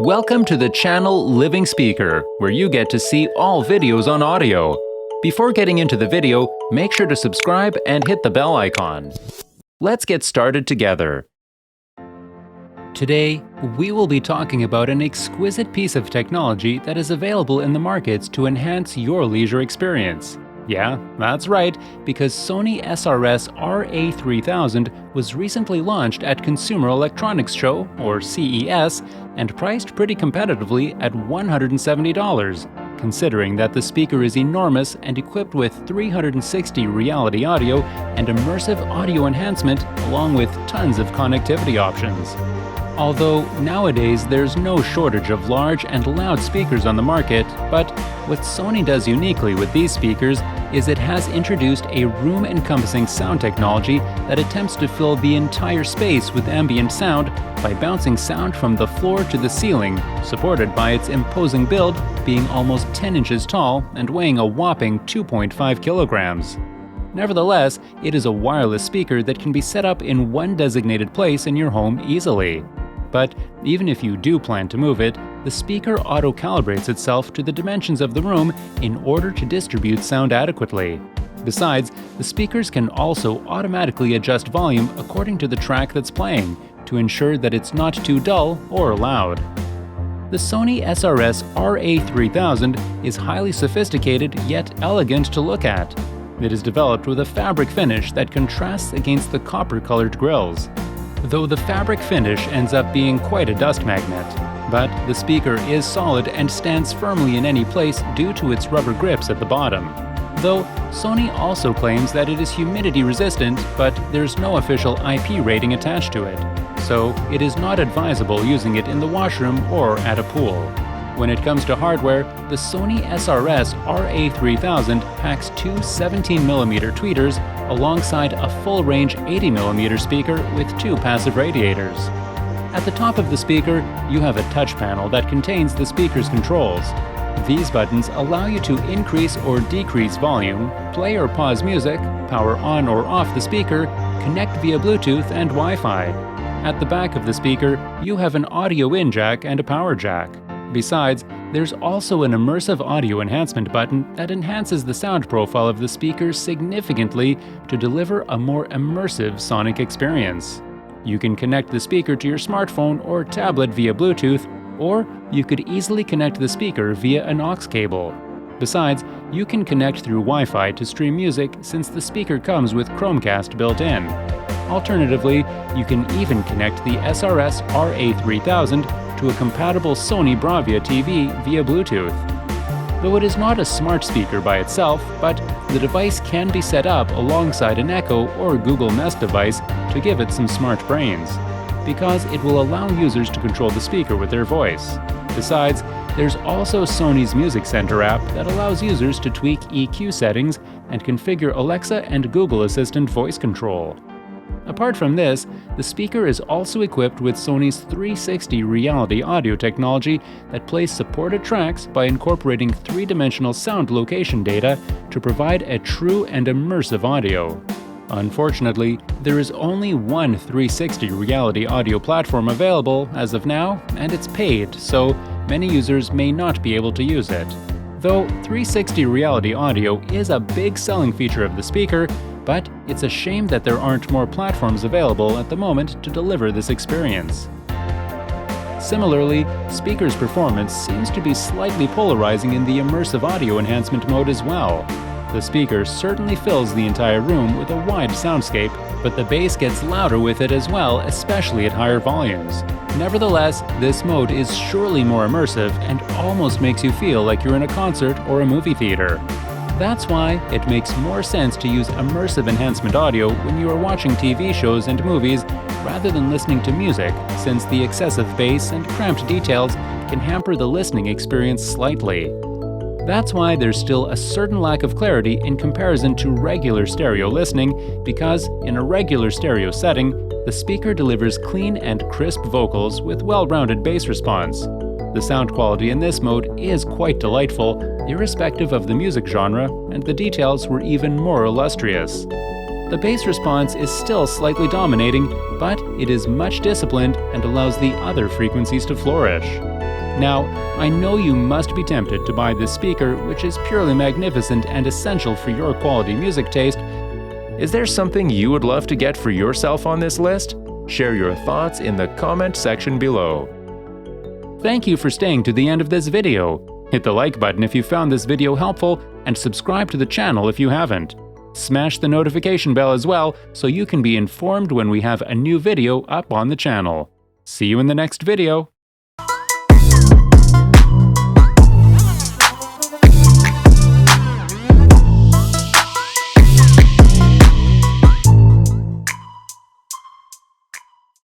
Welcome to the channel Living Speaker, where you get to see all videos on audio. Before getting into the video, make sure to subscribe and hit the bell icon. Let's get started together. Today, we will be talking about an exquisite piece of technology that is available in the markets to enhance your leisure experience. Yeah, that's right, because Sony SRS RA3000 was recently launched at Consumer Electronics Show, or CES, and priced pretty competitively at $170, considering that the speaker is enormous and equipped with 360 reality audio and immersive audio enhancement, along with tons of connectivity options. Although nowadays there's no shortage of large and loud speakers on the market, but what Sony does uniquely with these speakers is it has introduced a room-encompassing sound technology that attempts to fill the entire space with ambient sound by bouncing sound from the floor to the ceiling, supported by its imposing build being almost 10 inches tall and weighing a whopping 2.5 kilograms. Nevertheless, it is a wireless speaker that can be set up in one designated place in your home easily. But even if you do plan to move it, the speaker auto-calibrates itself to the dimensions of the room in order to distribute sound adequately. Besides, the speakers can also automatically adjust volume according to the track that's playing, to ensure that it's not too dull or loud. The Sony SRS RA3000 is highly sophisticated yet elegant to look at. It is developed with a fabric finish that contrasts against the copper-colored grills, though the fabric finish ends up being quite a dust magnet. But the speaker is solid and stands firmly in any place due to its rubber grips at the bottom. Though Sony also claims that it is humidity resistant, but there's no official IP rating attached to it, so it is not advisable using it in the washroom or at a pool. When it comes to hardware, the Sony SRS RA3000 packs two 17mm tweeters alongside a full-range 80mm speaker with two passive radiators. At the top of the speaker, you have a touch panel that contains the speaker's controls. These buttons allow you to increase or decrease volume, play or pause music, power on or off the speaker, connect via Bluetooth and Wi-Fi. At the back of the speaker, you have an audio in jack and a power jack. Besides, there's also an immersive audio enhancement button that enhances the sound profile of the speaker significantly to deliver a more immersive sonic experience. You can connect the speaker to your smartphone or tablet via Bluetooth, or you could easily connect the speaker via an aux cable. Besides, you can connect through Wi-Fi to stream music since the speaker comes with Chromecast built in. Alternatively, you can even connect the SRS RA3000 to a compatible Sony Bravia TV via Bluetooth. Though it is not a smart speaker by itself, but the device can be set up alongside an Echo or Google Nest device to give it some smart brains, because it will allow users to control the speaker with their voice. Besides, there's also Sony's Music Center app that allows users to tweak EQ settings and configure Alexa and Google Assistant voice control. Apart from this, the speaker is also equipped with Sony's 360 reality audio technology that plays supported tracks by incorporating three-dimensional sound location data to provide a true and immersive audio. Unfortunately, there is only one 360 reality audio platform available as of now, and it's paid, so many users may not be able to use it. Though 360 reality audio is a big selling feature of the speaker, but it's a shame that there aren't more platforms available at the moment to deliver this experience. Similarly, speaker's performance seems to be slightly polarizing in the immersive audio enhancement mode as well. The speaker certainly fills the entire room with a wide soundscape, but the bass gets louder with it as well, especially at higher volumes. Nevertheless, this mode is surely more immersive and almost makes you feel like you're in a concert or a movie theater. That's why it makes more sense to use immersive enhancement audio when you are watching TV shows and movies rather than listening to music, since the excessive bass and cramped details can hamper the listening experience slightly. That's why there's still a certain lack of clarity in comparison to regular stereo listening, because in a regular stereo setting, the speaker delivers clean and crisp vocals with well-rounded bass response. The sound quality in this mode is quite delightful, irrespective of the music genre, and the details were even more illustrious. The bass response is still slightly dominating, but it is much disciplined and allows the other frequencies to flourish. Now, I know you must be tempted to buy this speaker, which is purely magnificent and essential for your quality music taste. Is there something you would love to get for yourself on this list? Share your thoughts in the comment section below. Thank you for staying to the end of this video. Hit the like button if you found this video helpful, and subscribe to the channel if you haven't. Smash the notification bell as well so you can be informed when we have a new video up on the channel. See you in the next video.